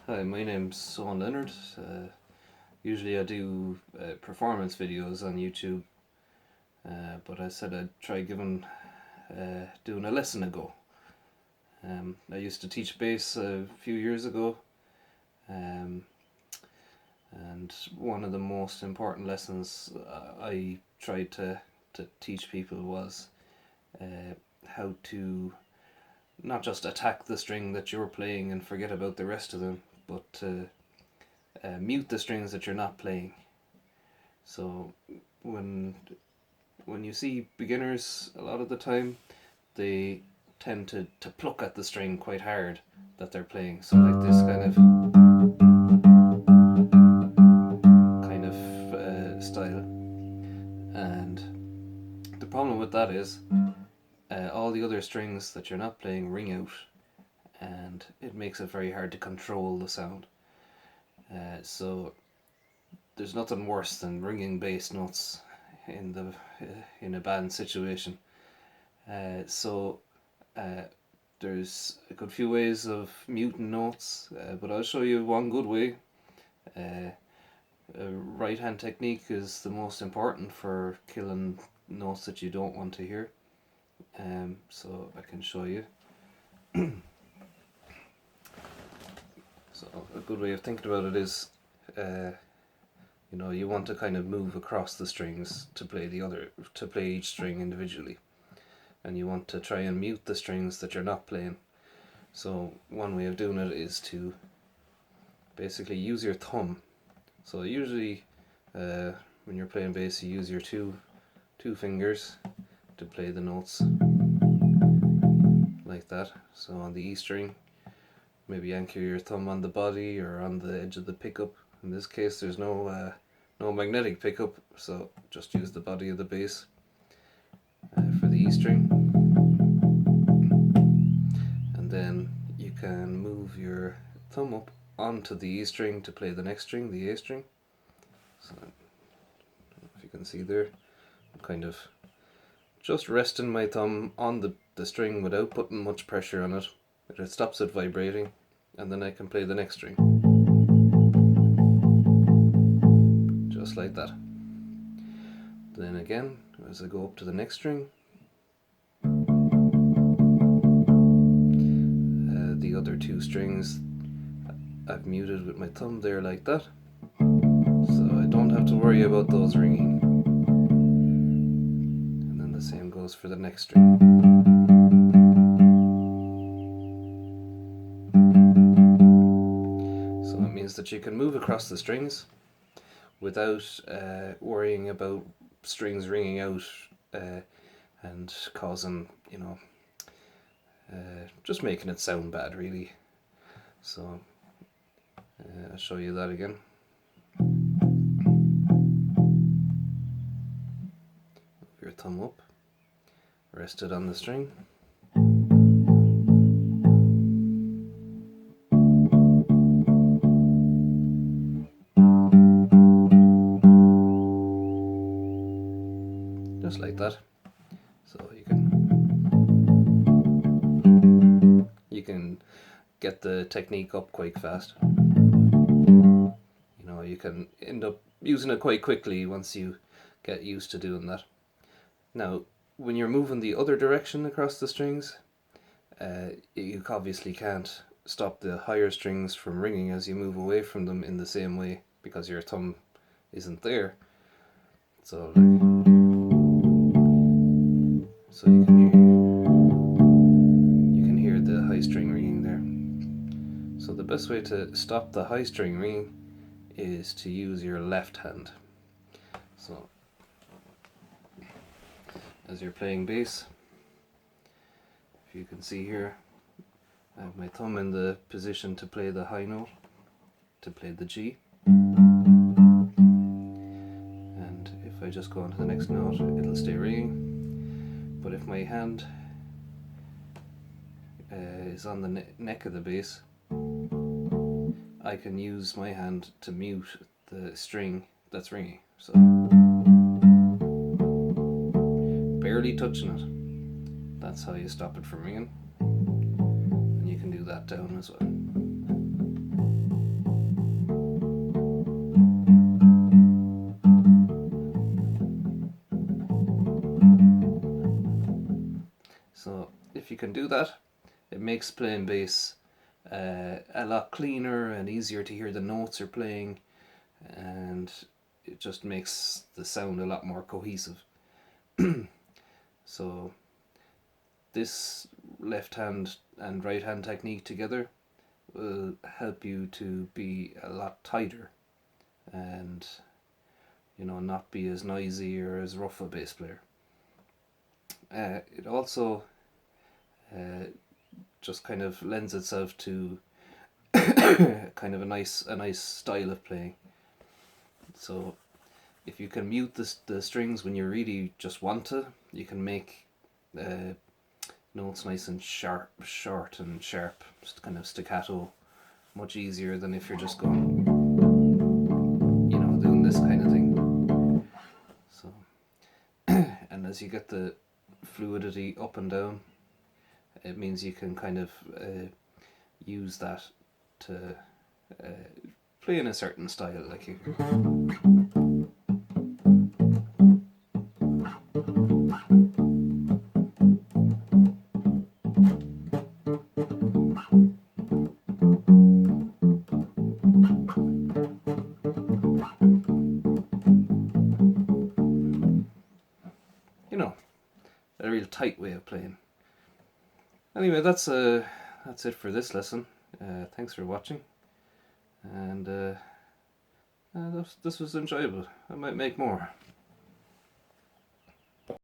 Hi, my name's Sean Leonard. Usually I do performance videos on YouTube, but I said I'd try doing a lesson ago. I used to teach bass a few years ago, um, and one of the most important lessons I tried to teach people was how to not just attack the string that you're playing and forget about the rest of them, but to mute the strings that you're not playing. So when you see beginners, a lot of the time they tend to pluck at the string quite hard that they're playing. So like this kind of style. And the problem with that is all the other strings that you're not playing ring out, and it makes it very hard to control the sound. So there's nothing worse than ringing bass notes in a band situation. So there's a good few ways of muting notes, but I'll show you one good way. Right hand technique is the most important for killing notes that you don't want to hear. So I can show you. So a good way of thinking about it is, you want to kind of move across the strings to play each string individually, and you want to try and mute the strings that you're not playing. So one way of doing it is to basically use your thumb. So usually when you're playing bass, you use your two fingers to play the notes like that. So on the E string, maybe anchor your thumb on the body or on the edge of the pickup. In this case there's no magnetic pickup, so just use the body of the bass for the E string. And then you can move your thumb up onto the E string to play the next string, the A string. So I don't know if you can see there, I'm kind of just resting my thumb on the string without putting much pressure on it. It stops it vibrating, and then I can play the next string. Just like that. Then again, as I go up to the next string, the other two strings I've muted with my thumb there like that, so I don't have to worry about those ringing. And then the same goes for the next string. So it means that you can move across the strings without worrying about strings ringing out and causing, just making it sound bad, really. So I'll show you that again. Move your thumb up, rest it on the string. Just like that. So you can get the technique up quite fast. You can end up using it quite quickly once you get used to doing that. Now, when you're moving the other direction across the strings, you obviously can't stop the higher strings from ringing as you move away from them in the same way, because your thumb isn't there. So you can hear the high string ringing there. So the best way to stop the high string ringing is to use your left hand. So as you're playing bass, if you can see here, I have my thumb in the position to play the high note, to play the G. And if I just go on to the next note, it'll stay ringing. But if my hand is on the neck of the bass, I can use my hand to mute the string that's ringing. So barely touching it. That's how you stop it from ringing. And you can do that down as well. you can do that, it makes playing bass a lot cleaner and easier to hear the notes you're playing, and it just makes the sound a lot more cohesive. So this left hand and right hand technique together will help you to be a lot tighter and, you know, not be as noisy or as rough a bass player. It also just kind of lends itself to kind of a nice style of playing. So if you can mute the strings when you really just want to, you can make notes nice and short and sharp, just kind of staccato, much easier than if you're just going, you know, doing this kind of thing. So, and as you get the fluidity up and down, it means you can kind of use that to play in a certain style, like you. You know, a real tight way of playing. Anyway, that's it for this lesson. Thanks for watching, and this was enjoyable. I might make more.